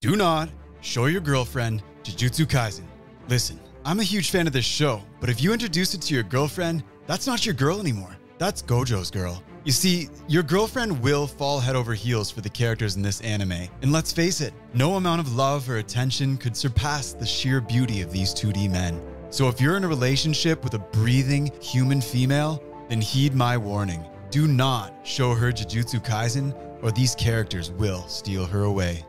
Do not show your girlfriend Jujutsu Kaisen. Listen, I'm a huge fan of this show, but if you introduce it to your girlfriend, that's not your girl anymore. That's Gojo's girl. You see, your girlfriend will fall head over heels for the characters in this anime. And let's face it, no amount of love or attention could surpass the sheer beauty of these 2D men. So if you're in a relationship with a breathing human female, then heed my warning. Do not show her Jujutsu Kaisen, or these characters will steal her away.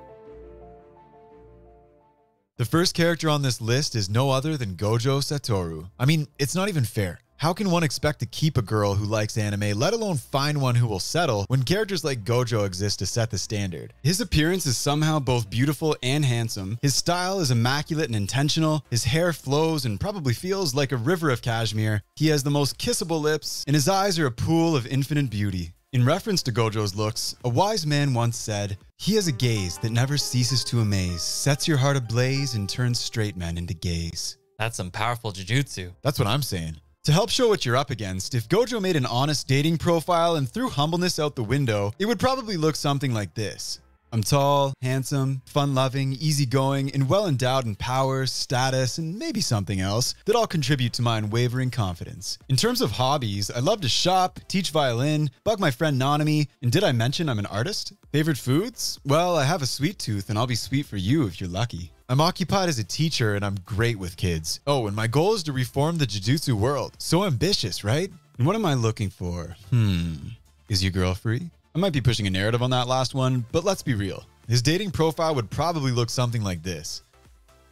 The first character on this list is no other than Gojo Satoru. I mean, it's not even fair. How can one expect to keep a girl who likes anime, let alone find one who will settle, when characters like Gojo exist to set the standard? His appearance is somehow both beautiful and handsome. His style is immaculate and intentional. His hair flows and probably feels like a river of cashmere. He has the most kissable lips, and his eyes are a pool of infinite beauty. In reference to Gojo's looks, a wise man once said, "He has a gaze that never ceases to amaze, sets your heart ablaze, and turns straight men into gays." That's some powerful jujutsu. That's what I'm saying. To help show what you're up against, if Gojo made an honest dating profile and threw humbleness out the window, it would probably look something like this. I'm tall, handsome, fun-loving, easygoing, and well-endowed in power, status, and maybe something else that all contribute to my unwavering confidence. In terms of hobbies, I love to shop, teach violin, bug my friend Nanami, and did I mention I'm an artist? Favorite foods? Well, I have a sweet tooth, and I'll be sweet for you if you're lucky. I'm occupied as a teacher, and I'm great with kids. Oh, and my goal is to reform the Jujutsu world. So ambitious, right? And what am I looking for? Is your girl free? I might be pushing a narrative on that last one, but let's be real. His dating profile would probably look something like this.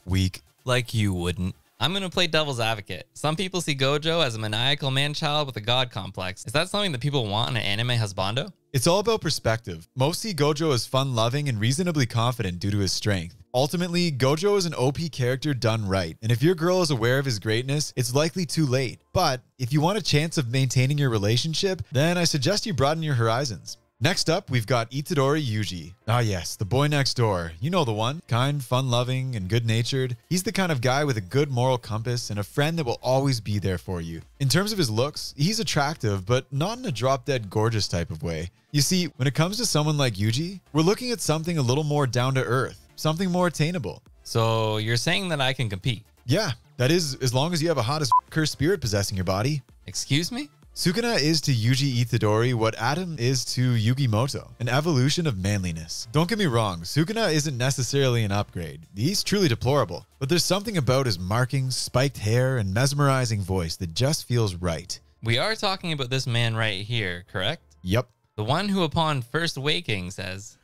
Weak. Like you wouldn't. I'm going to play devil's advocate. Some people see Gojo as a maniacal man-child with a god complex. Is that something that people want in an anime husbando? It's all about perspective. Most see Gojo as fun-loving and reasonably confident due to his strength. Ultimately, Gojo is an OP character done right, and if your girl is aware of his greatness, it's likely too late. But if you want a chance of maintaining your relationship, then I suggest you broaden your horizons. Next up, we've got Itadori Yuji. Ah yes, the boy next door. You know the one. Kind, fun-loving, and good-natured. He's the kind of guy with a good moral compass and a friend that will always be there for you. In terms of his looks, he's attractive, but not in a drop-dead gorgeous type of way. You see, when it comes to someone like Yuji, we're looking at something a little more down-to-earth, something more attainable. So you're saying that I can compete? Yeah, that is, as long as you have a hot as cursed spirit possessing your body. Excuse me? Sukuna is to Yuji Itadori what Adam is to Yugimoto, an evolution of manliness. Don't get me wrong, Sukuna isn't necessarily an upgrade. He's truly deplorable, but there's something about his markings, spiked hair, and mesmerizing voice that just feels right. We are talking about this man right here, correct? Yep. The one who upon first waking says,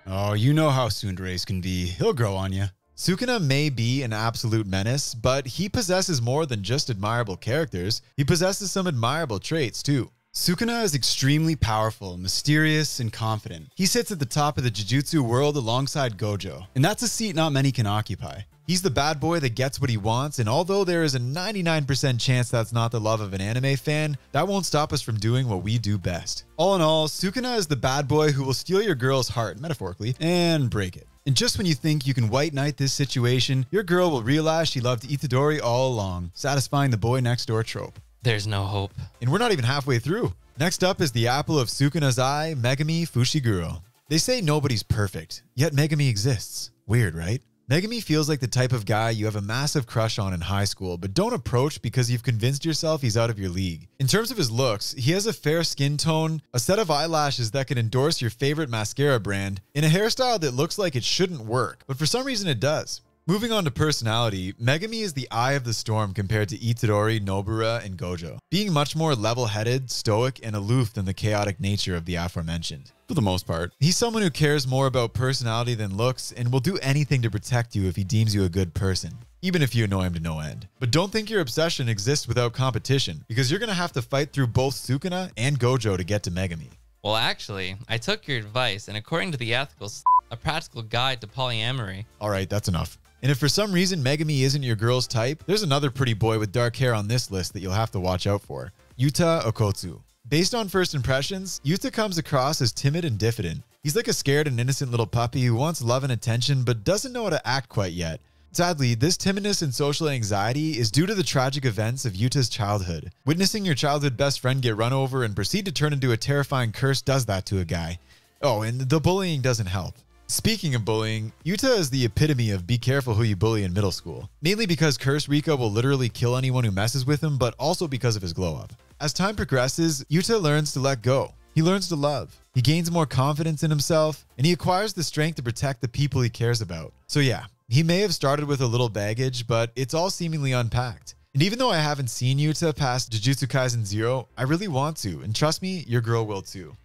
"Oh, you know how tsunderes can be. He'll grow on you." Sukuna may be an absolute menace, but he possesses more than just admirable characters. He possesses some admirable traits too. Sukuna is extremely powerful, mysterious, and confident. He sits at the top of the Jujutsu world alongside Gojo, and that's a seat not many can occupy. He's the bad boy that gets what he wants, and although there is a 99% chance that's not the love of an anime fan, that won't stop us from doing what we do best. All in all, Sukuna is the bad boy who will steal your girl's heart, metaphorically, and break it. And just when you think you can white knight this situation, your girl will realize she loved Itadori all along, satisfying the boy next door trope. There's no hope. And we're not even halfway through. Next up is the apple of Sukuna's eye, Megumi Fushiguro. They say nobody's perfect, yet Megumi exists. Weird, right? Megumi feels like the type of guy you have a massive crush on in high school, but don't approach because you've convinced yourself he's out of your league. In terms of his looks, he has a fair skin tone, a set of eyelashes that can endorse your favorite mascara brand, and a hairstyle that looks like it shouldn't work, but for some reason it does. Moving on to personality, Megumi is the eye of the storm compared to Itadori, Nobara, and Gojo, being much more level-headed, stoic, and aloof than the chaotic nature of the aforementioned. For the most part, he's someone who cares more about personality than looks and will do anything to protect you if he deems you a good person, even if you annoy him to no end. But don't think your obsession exists without competition, because you're going to have to fight through both Sukuna and Gojo to get to Megumi. Well, actually, I took your advice, and according to the ethical a practical guide to polyamory. Alright, that's enough. And if for some reason Megumi isn't your girl's type, there's another pretty boy with dark hair on this list that you'll have to watch out for. Yuta Okkotsu. Based on first impressions, Yuta comes across as timid and diffident. He's like a scared and innocent little puppy who wants love and attention but doesn't know how to act quite yet. Sadly, this timidness and social anxiety is due to the tragic events of Yuta's childhood. Witnessing your childhood best friend get run over and proceed to turn into a terrifying curse does that to a guy. Oh, and the bullying doesn't help. Speaking of bullying, Yuta is the epitome of be careful who you bully in middle school. Mainly because Curse Rika will literally kill anyone who messes with him, but also because of his glow up. As time progresses, Yuta learns to let go. He learns to love. He gains more confidence in himself, and he acquires the strength to protect the people he cares about. So yeah, he may have started with a little baggage, but it's all seemingly unpacked. And even though I haven't seen Yuta past Jujutsu Kaisen 0, I really want to, and trust me, your girl will too.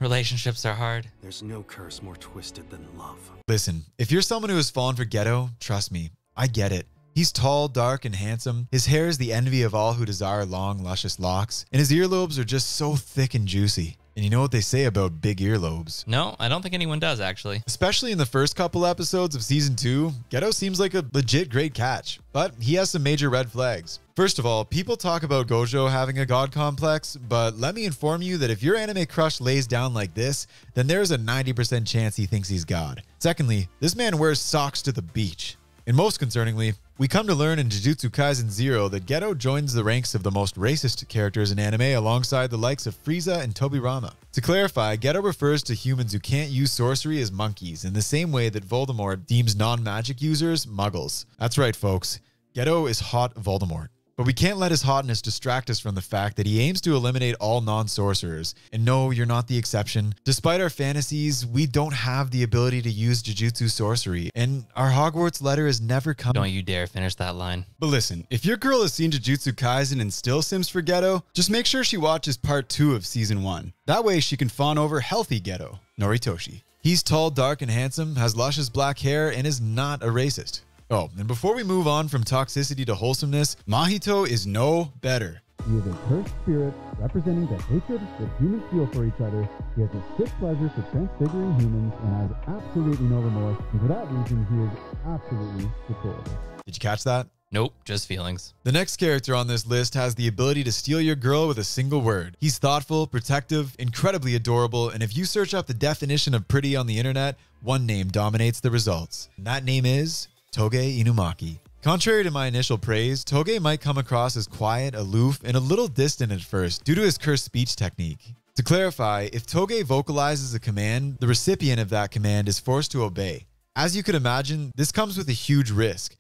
Relationships are hard. There's no curse more twisted than love. Listen, if you're someone who has fallen for Geto, trust me, I get it. He's tall, dark, and handsome. His hair is the envy of all who desire long, luscious locks, and his earlobes are just so thick and juicy. And you know what they say about big earlobes? No, I don't think anyone does, actually. Especially in the first couple episodes of Season 2, Geto seems like a legit great catch, but he has some major red flags. First of all, people talk about Gojo having a god complex, but let me inform you that if your anime crush lays down like this, then there's a 90% chance he thinks he's god. Secondly, this man wears socks to the beach. And most concerningly, we come to learn in Jujutsu Kaisen 0 that Geto joins the ranks of the most racist characters in anime alongside the likes of Frieza and Tobirama. To clarify, Geto refers to humans who can't use sorcery as monkeys in the same way that Voldemort deems non-magic users muggles. That's right, folks. Geto is hot Voldemort. But we can't let his hotness distract us from the fact that he aims to eliminate all non-sorcerers. And no, you're not the exception. Despite our fantasies, we don't have the ability to use Jujutsu sorcery, and our Hogwarts letter has never come. Don't you dare finish that line. But listen, if your girl has seen Jujutsu Kaisen and still sims for Geto, just make sure she watches part 2 of season 1. That way she can fawn over healthy Geto, Noritoshi. He's tall, dark, and handsome, has luscious black hair, and is not a racist. Oh, and before we move on from toxicity to wholesomeness, Mahito is no better. He is a cursed spirit representing the hatred that humans feel for each other. He has a sick pleasure for transfiguring humans and has absolutely no remorse. And for that reason, he is absolutely deplorable. Did you catch that? Nope, just feelings. The next character on this list has the ability to steal your girl with a single word. He's thoughtful, protective, incredibly adorable, and if you search up the definition of pretty on the internet, one name dominates the results. And that name is Toge Inumaki. Contrary to my initial praise, Toge might come across as quiet, aloof, and a little distant at first due to his cursed speech technique. To clarify, if Toge vocalizes a command, the recipient of that command is forced to obey. As you could imagine, this comes with a huge risk.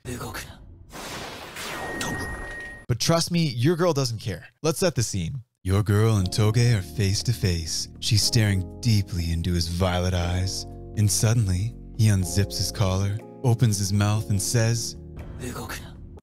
But trust me, your girl doesn't care. Let's set the scene. Your girl and Toge are face to face. She's staring deeply into his violet eyes, and suddenly, he unzips his collar, opens his mouth and says,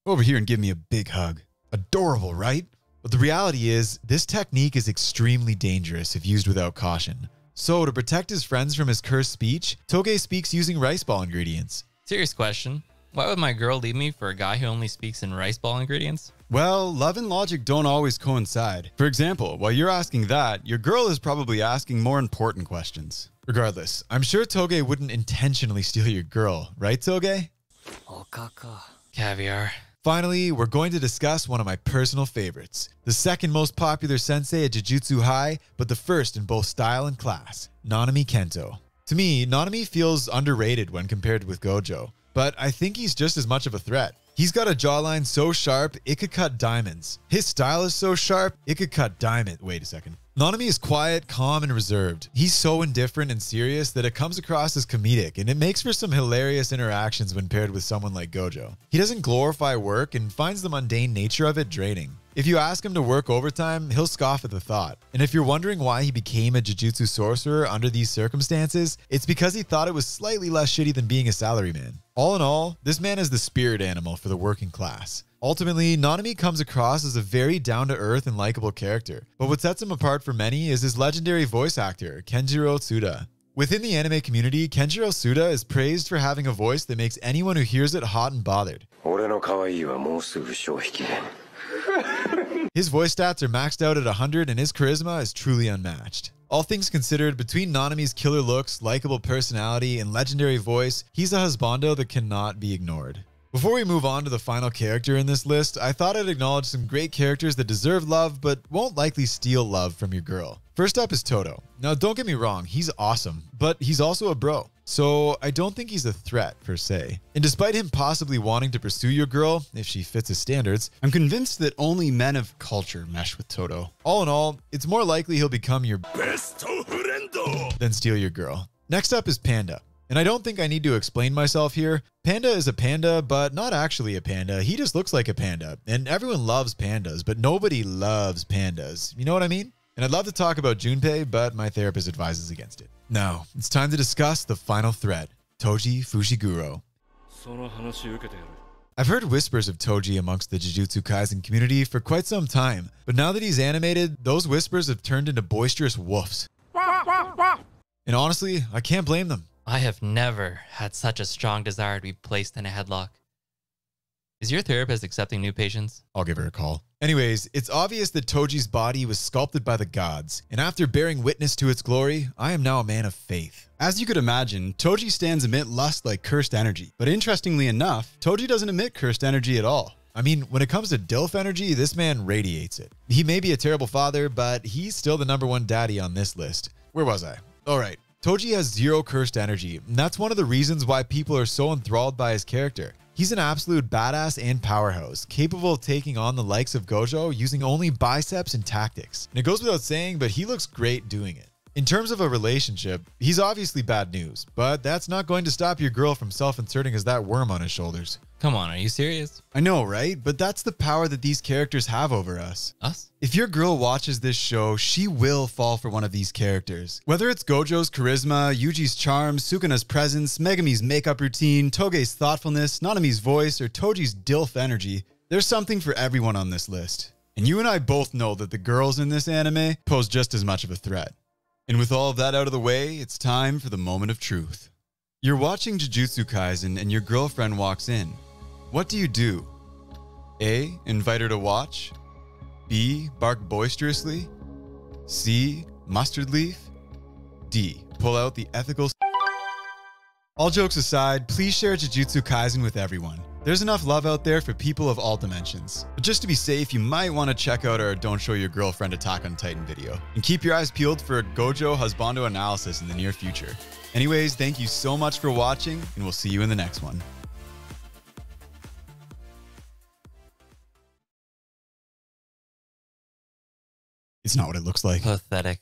"Over here and give me a big hug." Adorable, right? But the reality is, this technique is extremely dangerous if used without caution. So to protect his friends from his cursed speech, Toge speaks using rice ball ingredients. Serious question. Why would my girl leave me for a guy who only speaks in rice ball ingredients? Well, love and logic don't always coincide. For example, while you're asking that, your girl is probably asking more important questions. Regardless, I'm sure Toge wouldn't intentionally steal your girl, right, Toge? Caviar. Finally, we're going to discuss one of my personal favorites, the second most popular sensei at Jujutsu High, but the first in both style and class, Nanami Kento. To me, Nanami feels underrated when compared with Gojo, but I think he's just as much of a threat. He's got a jawline so sharp, it could cut diamonds. His style is so sharp, it could cut diamond. Wait a second. Nanami is quiet, calm, and reserved. He's so indifferent and serious that it comes across as comedic, and it makes for some hilarious interactions when paired with someone like Gojo. He doesn't glorify work and finds the mundane nature of it draining. If you ask him to work overtime, he'll scoff at the thought. And if you're wondering why he became a Jujutsu sorcerer under these circumstances, it's because he thought it was slightly less shitty than being a salaryman. All in all, this man is the spirit animal for the working class. Ultimately, Nanami comes across as a very down-to-earth and likable character, but what sets him apart for many is his legendary voice actor, Kenjiro Tsuda. Within the anime community, Kenjiro Tsuda is praised for having a voice that makes anyone who hears it hot and bothered. His voice stats are maxed out at 100 and his charisma is truly unmatched. All things considered, between Nanami's killer looks, likable personality, and legendary voice, he's a husbando that cannot be ignored. Before we move on to the final character in this list, I thought I'd acknowledge some great characters that deserve love but won't likely steal love from your girl. First up is Toto. Now don't get me wrong, he's awesome, but he's also a bro. So I don't think he's a threat per se. And despite him possibly wanting to pursue your girl, if she fits his standards, I'm convinced that only men of culture mesh with Toto. all in all, it's more likely he'll become your best friend than steal your girl. Next up is Panda. And I don't think I need to explain myself here. Panda is a panda, but not actually a panda. He just looks like a panda. And everyone loves pandas, but nobody loves pandas. You know what I mean? And I'd love to talk about Junpei, but my therapist advises against it. Now, it's time to discuss the final threat, Toji Fushiguro. I've heard whispers of Toji amongst the Jujutsu Kaisen community for quite some time, but now that he's animated, those whispers have turned into boisterous woofs. And honestly, I can't blame them. I have never had such a strong desire to be placed in a headlock. Is your therapist accepting new patients? I'll give her a call. Anyways, it's obvious that Toji's body was sculpted by the gods, and after bearing witness to its glory, I am now a man of faith. As you could imagine, Toji stands emit lust like cursed energy. But interestingly enough, Toji doesn't emit cursed energy at all. I mean, when it comes to DILF energy, this man radiates it. He may be a terrible father, but he's still the #1 daddy on this list. Where was I? All right. Toji has zero cursed energy, and that's one of the reasons why people are so enthralled by his character. He's an absolute badass and powerhouse, capable of taking on the likes of Gojo using only biceps and tactics. And it goes without saying, but he looks great doing it. In terms of a relationship, he's obviously bad news, but that's not going to stop your girl from self-inserting as that worm on his shoulders. Come on, are you serious? I know, right? But that's the power that these characters have over us. Us? If your girl watches this show, she will fall for one of these characters. Whether it's Gojo's charisma, Yuji's charm, Sukuna's presence, Megumi's makeup routine, Toge's thoughtfulness, Nanami's voice, or Toji's DILF energy, there's something for everyone on this list. And you and I both know that the girls in this anime pose just as much of a threat. And with all of that out of the way, it's time for the moment of truth. You're watching Jujutsu Kaisen and your girlfriend walks in. What do you do? A. Invite her to watch. B. Bark boisterously. C. Mustard leaf. D. Pull out the ethical... All jokes aside, please share Jujutsu Kaisen with everyone. There's enough love out there for people of all dimensions. But just to be safe, you might want to check out our Don't Show Your Girlfriend Attack on Titan video. And keep your eyes peeled for a Gojo husbando analysis in the near future. Anyways, thank you so much for watching, and we'll see you in the next one. It's not what it looks like. Pathetic.